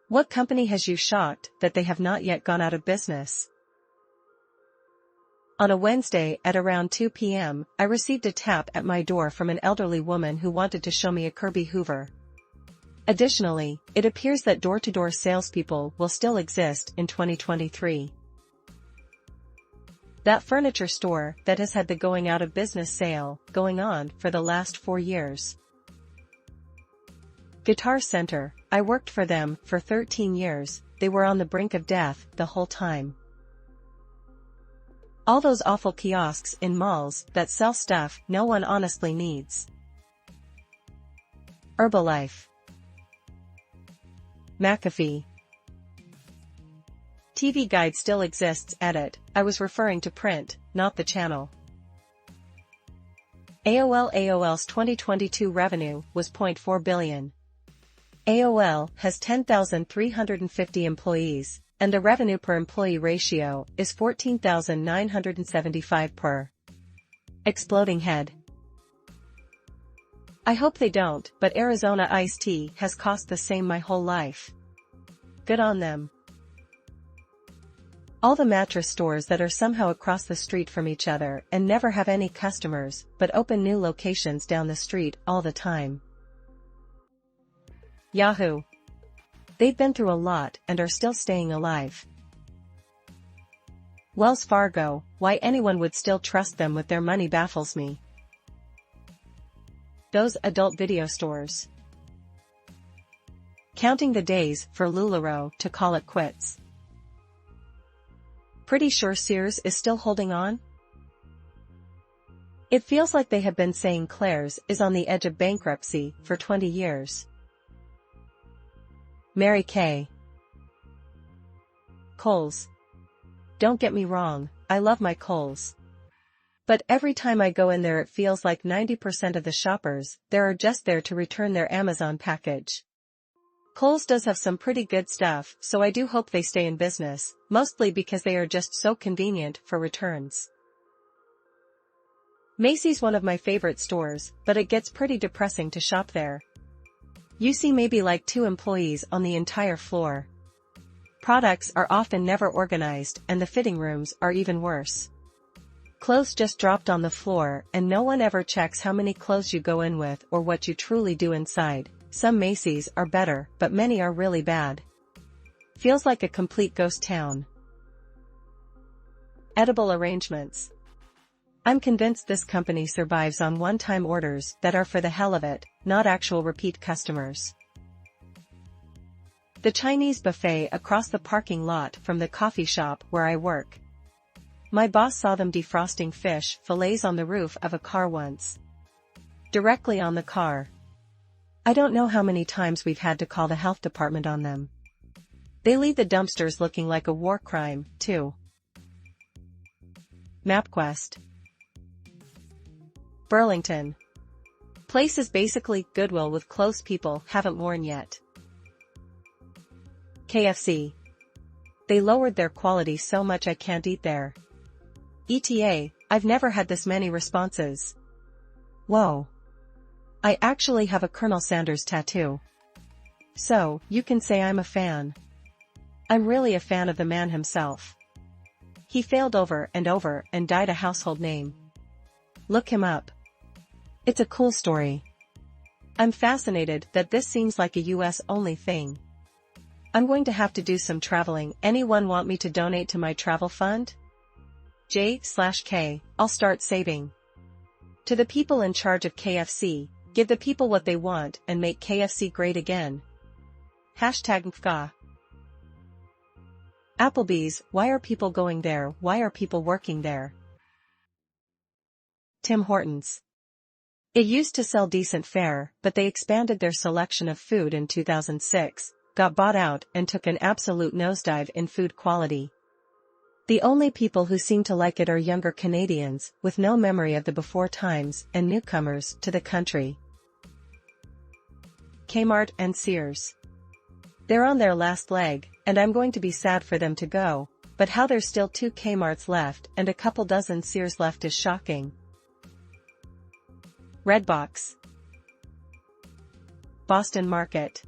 What company has you shocked that they have not yet gone out of business? On a Wednesday at around 2 p.m., I received a tap at my door from an elderly woman who wanted to show me a Kirby hoover. Additionally, it appears that door-to-door salespeople will still exist in 2023. That furniture store that has had the going out of business sale going on for the last 4 years. Guitar Center, I worked for them for 13 years, they were on the brink of death the whole time. All those awful kiosks in malls that sell stuff no one honestly needs. Herbalife. McAfee. TV Guide still exists. Edit, I was referring to print, not the channel. AOL AOL's 2022 revenue was $0.4 billion. AOL has 10,350 employees, and the revenue per employee ratio is 14,975 per. Exploding head. I hope they don't, but Arizona iced tea has cost the same my whole life. Good on them. All the mattress stores that are somehow across the street from each other and never have any customers, but open new locations down the street all the time. Yahoo! They've been through a lot and are still staying alive. Wells Fargo, why anyone would still trust them with their money baffles me. Those adult video stores. Counting the days for LuLaRoe to call it quits. Pretty sure Sears is still holding on? It feels like they have been saying Claire's is on the edge of bankruptcy for 20 years. Mary Kay. Kohl's. Don't get me wrong, I love my Kohl's. But every time I go in there it feels like 90% of the shoppers there are just there to return their Amazon package. Kohl's does have some pretty good stuff, so I do hope they stay in business, mostly because they are just so convenient for returns. Macy's one of my favorite stores, but it gets pretty depressing to shop there. You see maybe like 2 employees on the entire floor. Products are often never organized and the fitting rooms are even worse. Clothes just dropped on the floor and no one ever checks how many clothes you go in with or what you truly do inside. Some Macy's are better, but many are really bad. Feels like a complete ghost town. Edible arrangements. I'm convinced this company survives on one-time orders that are for the hell of it, not actual repeat customers. The Chinese buffet across the parking lot from the coffee shop where I work. My boss saw them defrosting fish fillets on the roof of a car once. Directly on the car. I don't know how many times we've had to call the health department on them. They leave the dumpsters looking like a war crime, too. MapQuest. Burlington. Place is basically Goodwill with clothes people haven't worn yet. KFC. They lowered their quality so much I can't eat there. ETA, I've never had this many responses. Whoa. I actually have a Colonel Sanders tattoo. So, you can say I'm a fan. I'm really a fan of the man himself. He failed over and over and died a household name. Look him up. It's a cool story. I'm fascinated that this seems like a US-only thing. I'm going to have to do some traveling. Anyone want me to donate to my travel fund? J/K, I'll start saving. To the people in charge of KFC, give the people what they want and make KFC great again. #MFGA. Applebee's, why are people going there? Why are people working there? Tim Hortons. It used to sell decent fare, but they expanded their selection of food in 2006, got bought out and took an absolute nosedive in food quality. The only people who seem to like it are younger Canadians, with no memory of the before times, and newcomers to the country. Kmart and Sears. They're on their last leg, and I'm going to be sad for them to go, but how there's still 2 Kmarts left and a couple dozen Sears left is shocking. Redbox. Boston Market.